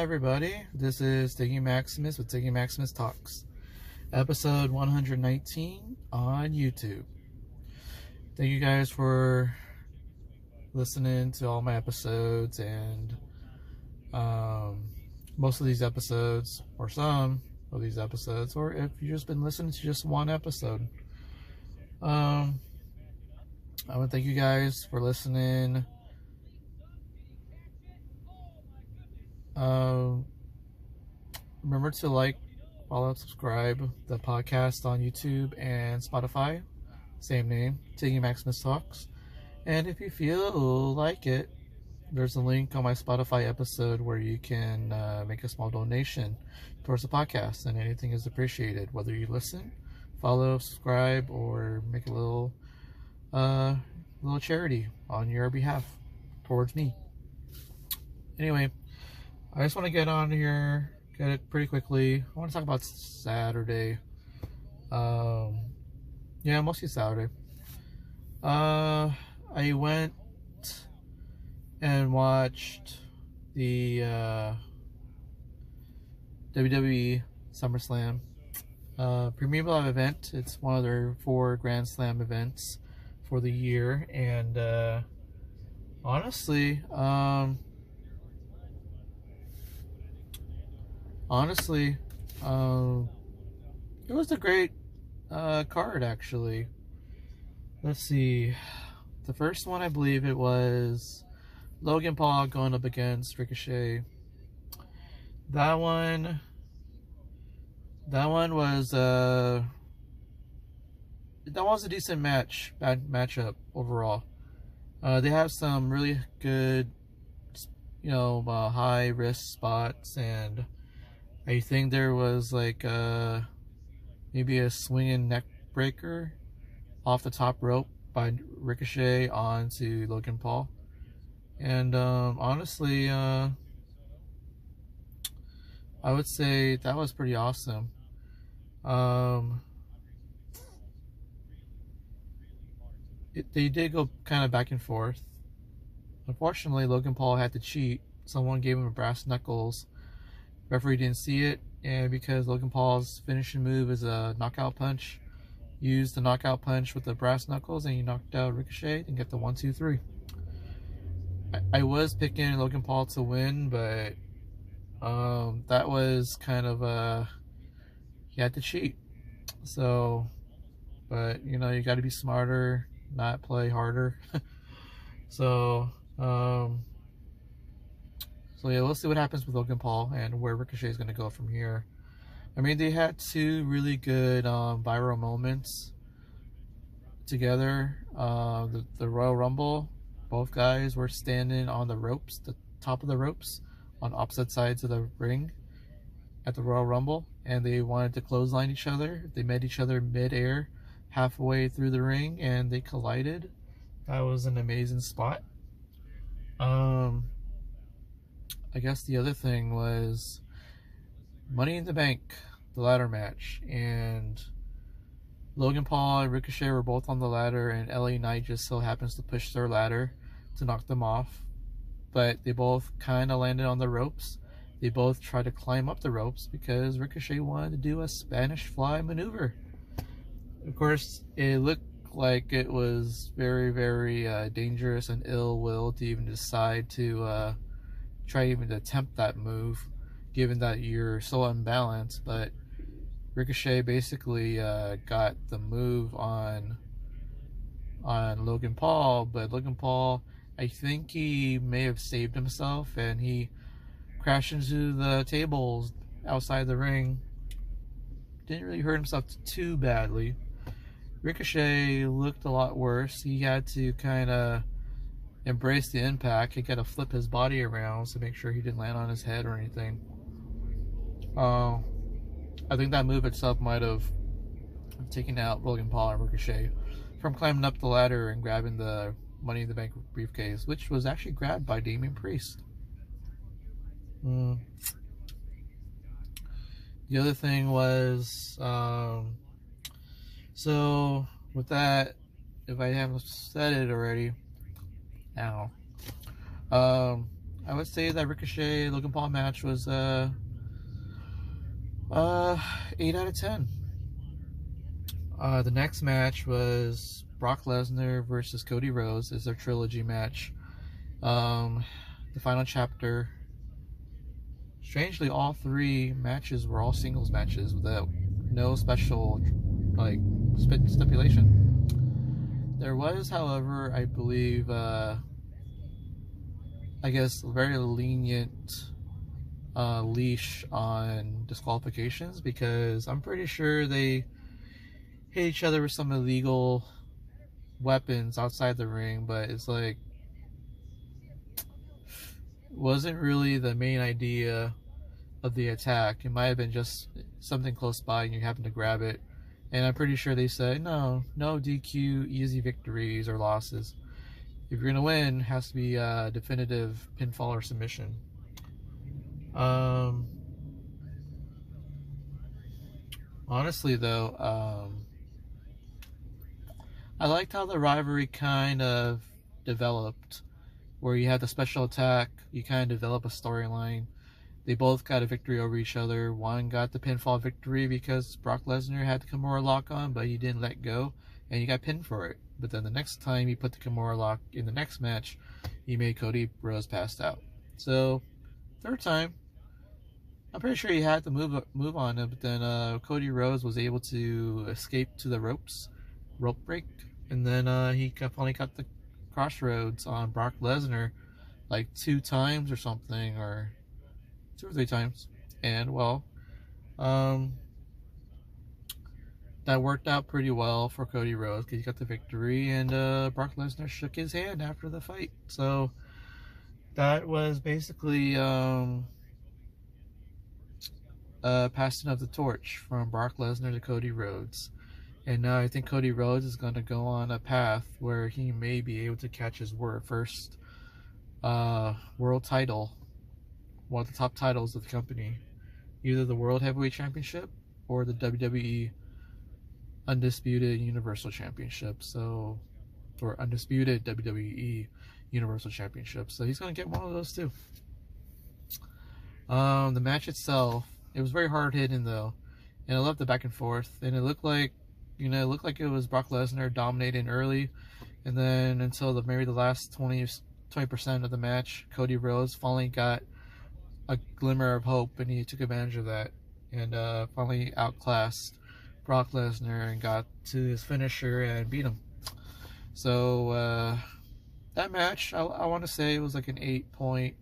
everybody, this is Tiggy Maximus with Tiggy Maximus Talks, episode 119 on YouTube. Thank you guys for listening to all my episodes, and most of these episodes, or some of these episodes, or if you've just been listening to just one episode. I want to thank you guys for listening. Remember to like, follow, subscribe the podcast on YouTube and Spotify. Same name, Tiggy Maximus Talks. And if you feel like it, there's a link on my Spotify episode where you can make a small donation towards the podcast, and anything is appreciated. Whether you listen, follow, subscribe, or make a little charity on your behalf towards me. Anyway, I just want to get on here, get it pretty quickly. I want to talk about Saturday. Yeah, mostly Saturday. I went and watched the WWE SummerSlam Premier Live event. It's one of their 4 Grand Slam events for the year, and honestly, it was a great card, actually. Let's see. The first one, I believe it was Logan Paul going up against Ricochet. That one was a decent matchup overall. They have some really good, high risk spots, and I think there was like maybe a swinging neck breaker off the top rope by Ricochet onto Logan Paul. And honestly, I would say that was pretty awesome. They did go kind of back and forth. Unfortunately, Logan Paul had to cheat. Someone gave him a brass knuckles. Referee didn't see it, and because Logan Paul's finishing move is a knockout punch, used the knockout punch with the brass knuckles, and he knocked out Ricochet and get the 1-2-3. I was picking Logan Paul to win, but that was kind of he had to cheat. So, but you got to be smarter, not play harder. So yeah, we'll see what happens with Logan Paul and where Ricochet is going to go from here. I mean, they had 2 really good viral moments together. The Royal Rumble, both guys were standing on the ropes, the top of the ropes, on opposite sides of the ring at the Royal Rumble, and they wanted to clothesline each other. They met each other mid-air, halfway through the ring, and they collided. That was an amazing spot. I guess the other thing was Money in the Bank, the ladder match, and Logan Paul and Ricochet were both on the ladder, and LA Knight just so happens to push their ladder to knock them off, but they both kind of landed on the ropes. They both tried to climb up the ropes because Ricochet wanted to do a Spanish Fly maneuver. Of course, it looked like it was very, very dangerous and ill-will to even decide to try even to attempt that move, given that you're so unbalanced. But Ricochet basically got the move on Logan Paul, but Logan Paul, I think he may have saved himself, and he crashed into the tables outside the ring. Didn't really hurt himself too badly. Ricochet looked a lot worse. He had to kind of embrace the impact. He got to flip his body around to make sure he didn't land on his head or anything. I think that move itself might have taken out Logan Paul and Ricochet from climbing up the ladder and grabbing the Money in the Bank briefcase, which was actually grabbed by Damian Priest. The other thing was, so with that, if I haven't said it already, now, I would say that Ricochet Logan Paul match was 8 out of 10. The next match was Brock Lesnar versus Cody Rhodes. Is their trilogy match. The final chapter. Strangely, all three matches were all singles matches without no special like stipulation. There was, however, I believe, I guess, very lenient leash on disqualifications, because I'm pretty sure they hit each other with some illegal weapons outside the ring, but it's like, wasn't really the main idea of the attack. It might have been just something close by and you happen to grab it. And I'm pretty sure they said, no DQ, easy victories or losses. If you're going to win, it has to be a definitive pinfall or submission. Honestly, though, I liked how the rivalry kind of developed, where you had the special attack, you kind of develop a storyline. They both got a victory over each other. One got the pinfall victory because Brock Lesnar had the Kimura lock on, but he didn't let go, and he got pinned for it. But then the next time he put the Kimura lock in the next match, he made Cody Rhodes passed out. So, third time, I'm pretty sure he had to move on it, but then Cody Rhodes was able to escape to the rope break, and then he finally got the crossroads on Brock Lesnar like 2 times or something, or 2 or 3 times, and well, that worked out pretty well for Cody Rhodes because he got the victory, and Brock Lesnar shook his hand after the fight. So that was basically passing of the torch from Brock Lesnar to Cody Rhodes. And now I think Cody Rhodes is going to go on a path where he may be able to catch his first world title, one of the top titles of the company, either the World Heavyweight Championship or the WWE Undisputed Universal Championship. So, or Undisputed WWE Universal Championship. So he's going to get one of those too. The match itself, it was very hard hitting though, and I loved the back and forth, and it looked like, it was Brock Lesnar dominating early, and then until maybe the last 20% of the match, Cody Rhodes finally got a glimmer of hope, and he took advantage of that, and finally outclassed Brock Lesnar and got to his finisher and beat him. So that match, I want to say it was like an 8.4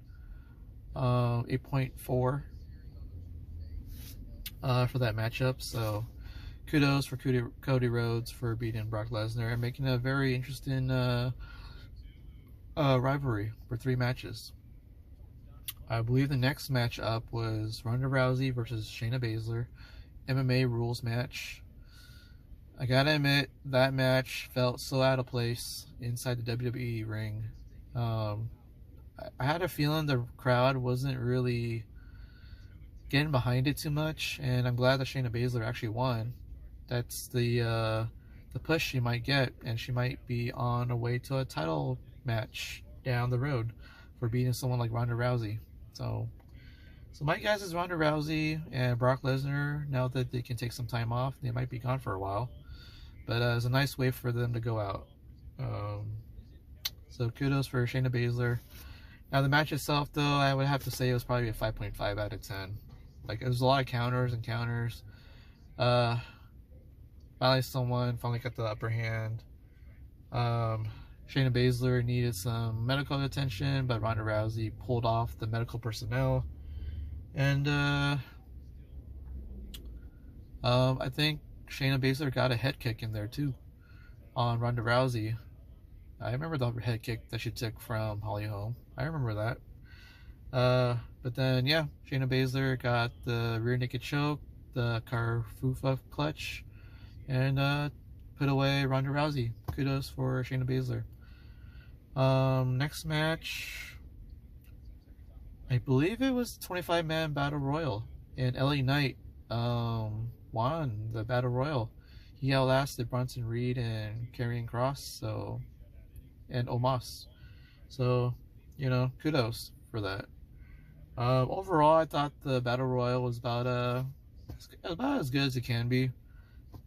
for that matchup. So kudos for Cody Rhodes for beating Brock Lesnar and making a very interesting rivalry for 3 matches. I believe the next match up was Ronda Rousey versus Shayna Baszler, MMA rules match. I gotta admit, that match felt so out of place inside the WWE ring. I had a feeling the crowd wasn't really getting behind it too much, and I'm glad that Shayna Baszler actually won. That's the push she might get, and she might be on her way to a title match down the road for beating someone like Ronda Rousey. So my guess is Ronda Rousey and Brock Lesnar, now that they can take some time off, they might be gone for a while. But it's a nice way for them to go out. So kudos for Shayna Baszler. Now the match itself, though, I would have to say it was probably a 5.5 out of 10. Like, it was a lot of counters. Finally someone got the upper hand. Shayna Baszler needed some medical attention, but Ronda Rousey pulled off the medical personnel. And I think Shayna Baszler got a head kick in there too on Ronda Rousey. I remember the head kick that she took from Holly Holm. I remember that. But then, yeah, Shayna Baszler got the rear naked choke, the Carfufa clutch, and put away Ronda Rousey. Kudos for Shayna Baszler. Next match, I believe it was 25-man Battle Royal, and LA Knight won the Battle Royal. He outlasted Bronson Reed and Karrion Kross, and Omos. So, kudos for that. Overall, I thought the Battle Royal was about as good as it can be.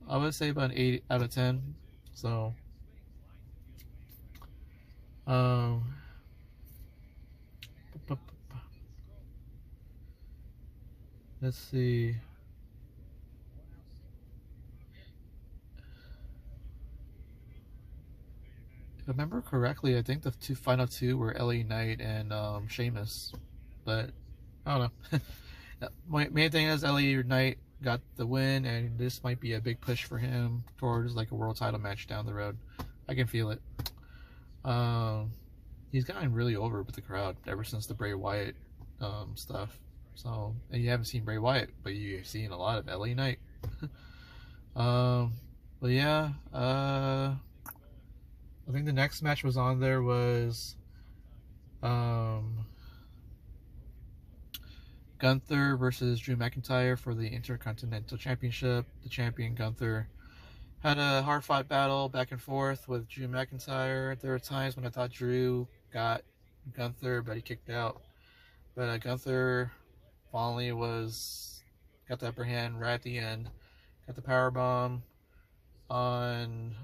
I would say about an 8 out of 10. So, um, let's see. If I remember correctly, I think the final two were LA Knight and Sheamus. But I don't know. My main thing is LA Knight got the win, and this might be a big push for him towards like a world title match down the road. I can feel it. He's gotten really over with the crowd ever since the Bray Wyatt stuff. So, and you haven't seen Bray Wyatt, but you've seen a lot of LA Knight. But yeah, I think the next match was on there was Gunther versus Drew McIntyre for the Intercontinental Championship. The champion Gunther had a hard-fought battle back and forth with Drew McIntyre. There were times when I thought Drew got Gunther, but he kicked out. But Gunther finally got the upper hand right at the end. Got the powerbomb on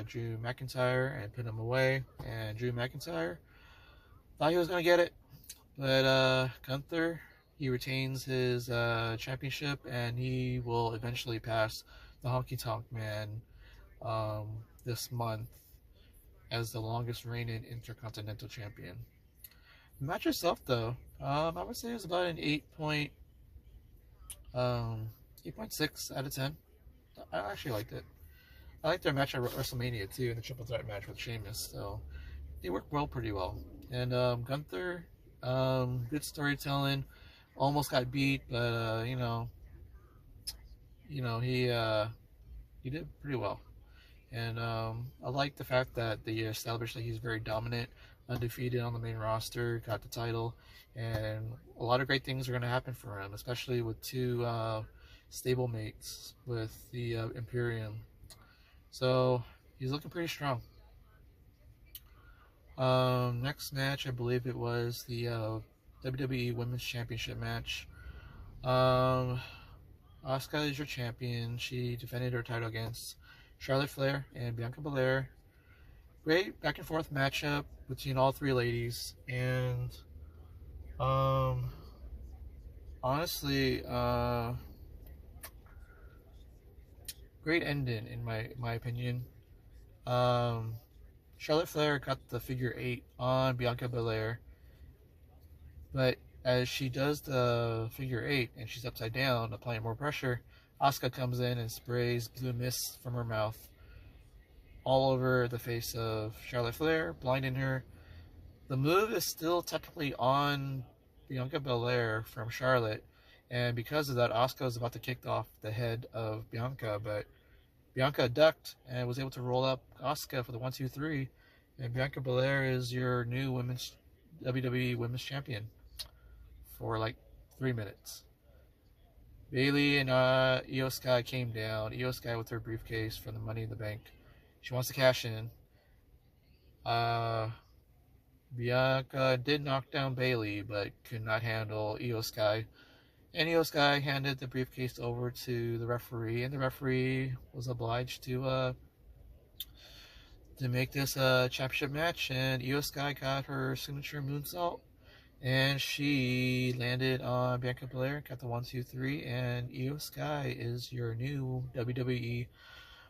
Drew McIntyre and put him away. And Drew McIntyre thought he was going to get it. But Gunther, he retains his championship, and he will eventually pass the Honky Tonk Man this month as the longest reigning Intercontinental Champion. The match itself, though, I would say it was about an 8.6 out of 10. I actually liked it. I liked their match at WrestleMania too, in the triple threat match with Sheamus. So they worked pretty well. And Gunther, good storytelling. Almost got beat, but he did pretty well. And I like the fact that they established that he's very dominant, undefeated on the main roster, got the title, and a lot of great things are going to happen for him, especially with two stable mates with the Imperium. So he's looking pretty strong. Next match, I believe it was the WWE Women's Championship match. Asuka is your champion. She defended her title against Charlotte Flair and Bianca Belair. Great back and forth matchup between all three ladies, and honestly, great ending in my opinion. Charlotte Flair got the figure 8 on Bianca Belair, but as she does the figure 8 and she's upside down, applying more pressure, Asuka comes in and sprays blue mist from her mouth all over the face of Charlotte Flair, blinding her. The move is still technically on Bianca Belair from Charlotte, and because of that, Asuka was about to kick off the head of Bianca, but Bianca ducked and was able to roll up Asuka for the 1-2-3, and Bianca Belair is your new WWE Women's Champion for like 3 minutes. Bayley and Io Sky came down. Io Sky with her briefcase from the Money in the Bank. She wants to cash in. Bianca did knock down Bayley, but could not handle Io Sky. And Io Sky handed the briefcase over to the referee, and the referee was obliged to make this a championship match. And Io Sky got her signature moonsault, and she landed on Bianca Belair, got the 1-2-3, and Io Sky is your new WWE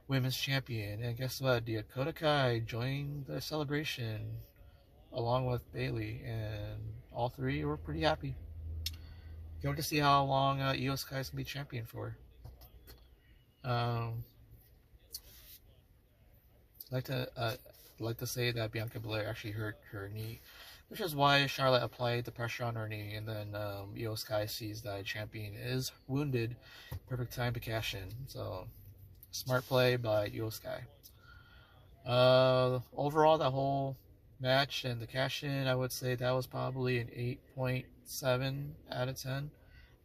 Women's Champion. And guess what? Dakota Kai joined the celebration along with Bayley, and all three were pretty happy. Can't wait to see how long Io Sky is going to be champion for. I'd like to say that Bianca Belair actually hurt her knee, which is why Charlotte applied the pressure on her knee, and then Io Sky sees that champion is wounded. Perfect time to cash in. So, smart play by Io Sky. Overall, that whole match and the cash in, I would say that was probably an 8.7 out of 10.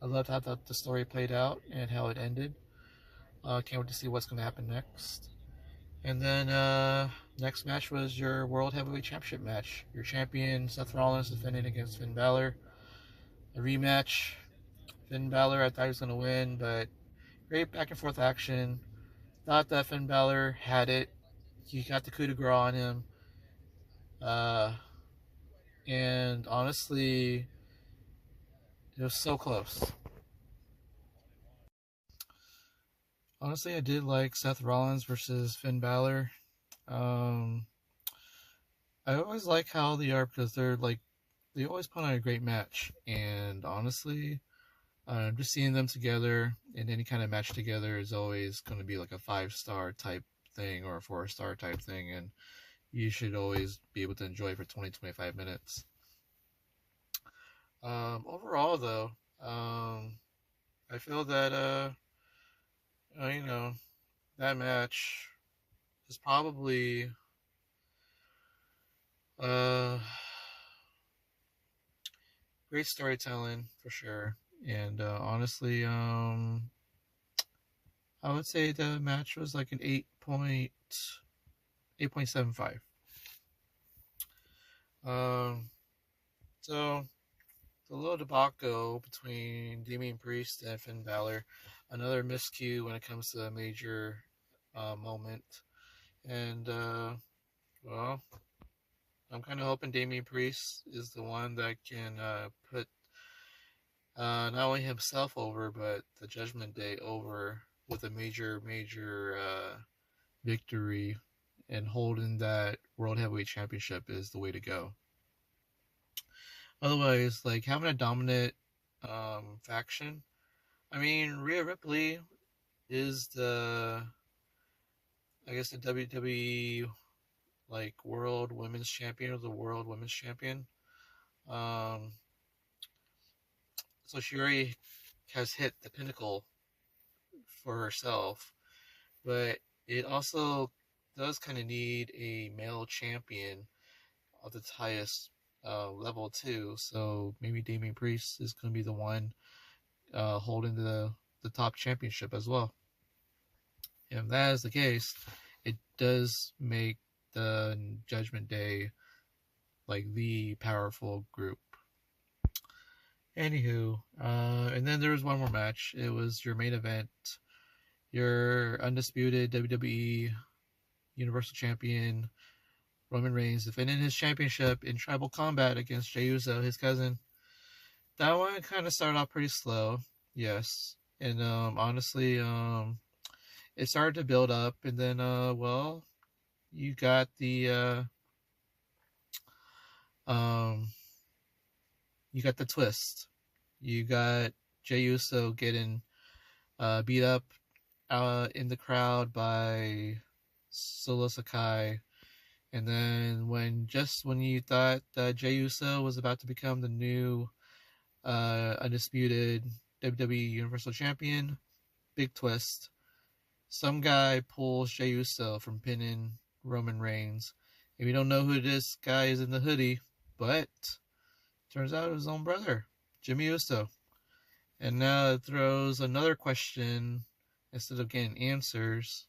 I loved how the story played out and how it ended. Can't wait to see what's going to happen next. And then Next match was your World Heavyweight Championship match. Your champion, Seth Rollins, defending against Finn Balor. A rematch. Finn Balor, I thought he was going to win, but great back and forth action. Thought that Finn Balor had it. He got the coup de grace on him. And honestly, it was so close. Honestly, I did like Seth Rollins versus Finn Balor. I always like how they are because they always put on a great match. And honestly, just seeing them together in any kind of match together is always going to be like a 5-star type thing or a 4-star type thing. And you should always be able to enjoy it for 20-25 minutes. Overall, though, I feel that, that match is probably great storytelling for sure. And honestly, I would say the match was like an 8.75. So the little debacle between Damian Priest and Finn Balor, another miscue when it comes to a major moment. And well, I'm kind of hoping Damian Priest is the one that can put not only himself over, but the Judgment Day over with a major victory, and holding that World Heavyweight Championship is the way to go. Otherwise, like having a dominant faction. I mean, Rhea Ripley is the WWE like World Women's Champion or the World Women's Champion. So she already has hit the pinnacle for herself, but it also does kind of need a male champion of the highest level too. So maybe Damian Priest is going to be the one holding the top championship as well. And if that is the case, it does make the Judgment Day like the powerful group. Anywho, and then there was one more match. It was your main event. Your undisputed WWE Universal Champion Roman Reigns defending his championship in tribal combat against Jey Uso, his cousin. That one kind of started off pretty slow, yes. And honestly, it started to build up, and then you got the twist. You got Jey Uso getting beat up in the crowd by Solo Sakai. And then when you thought that Jey Uso was about to become the new undisputed WWE Universal Champion, big twist. Some guy pulls Jey Uso from pinning Roman Reigns. And we don't know who this guy is in the hoodie, but turns out it was his own brother, Jimmy Uso. And now it throws another question instead of getting answers.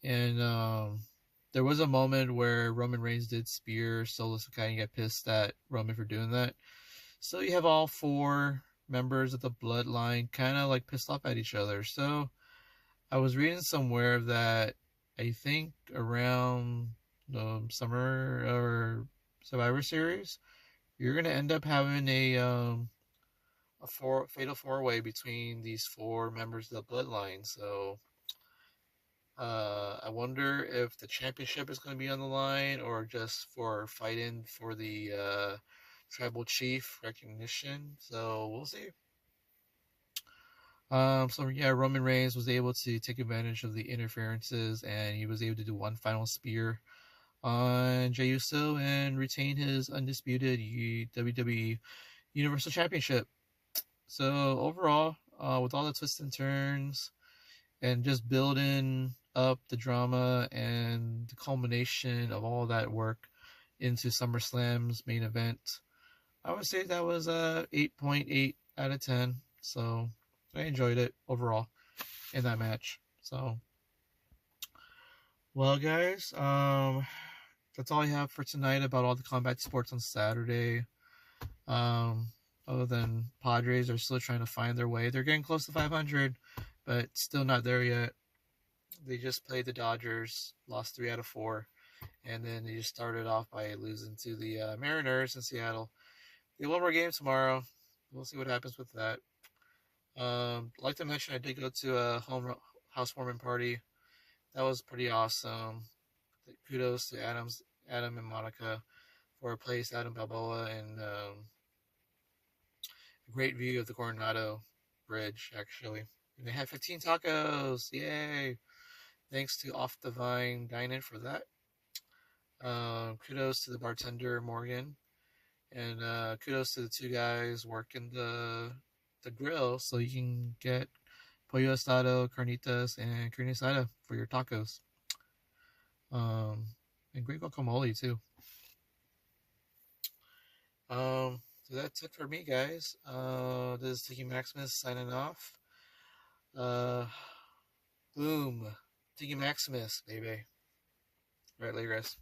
And there was a moment where Roman Reigns did spear Solo Sakai and get pissed at Roman for doing that. So you have all 4 members of the bloodline kind of like pissed off at each other. So I was reading somewhere that I think around the Summer or Survivor Series, you're going to end up having a fatal 4-way between these 4 members of the bloodline. So I wonder if the championship is going to be on the line or just for fighting for the tribal chief recognition. So we'll see. Roman Reigns was able to take advantage of the interferences, and he was able to do one final spear on Jey Uso and retain his undisputed WWE Universal Championship. So overall, with all the twists and turns and just building up the drama and the culmination of all that work into SummerSlam's main event, I would say that was a 8.8 out of 10. So I enjoyed it overall in that match. So Well, guys, that's all I have for tonight about all the combat sports on Saturday. Um, Other than Padres are still trying to find their way. They're getting close to 500, but still not there yet. They just played the Dodgers, lost 3 out of 4, and then they just started off by losing to the Mariners in Seattle. They have one more game tomorrow. We'll see what happens with that. I'd like to mention I did go to a housewarming party. That was pretty awesome. Kudos to Adam and Monica for a place out in Balboa, and a great view of the Coronado Bridge, actually. And they had 15 tacos. Yay! Thanks to Off the Vine Dining for that. Kudos to the bartender, Morgan. And kudos to the two guys working the grill so you can get pollo asado, carnitas, and carne asada for your tacos. Um, and great guacamole, too. So that's it for me, guys. This is Tiggy Maximus signing off. Uh, Boom. Tiggy Maximus, baby. All right, later, guys.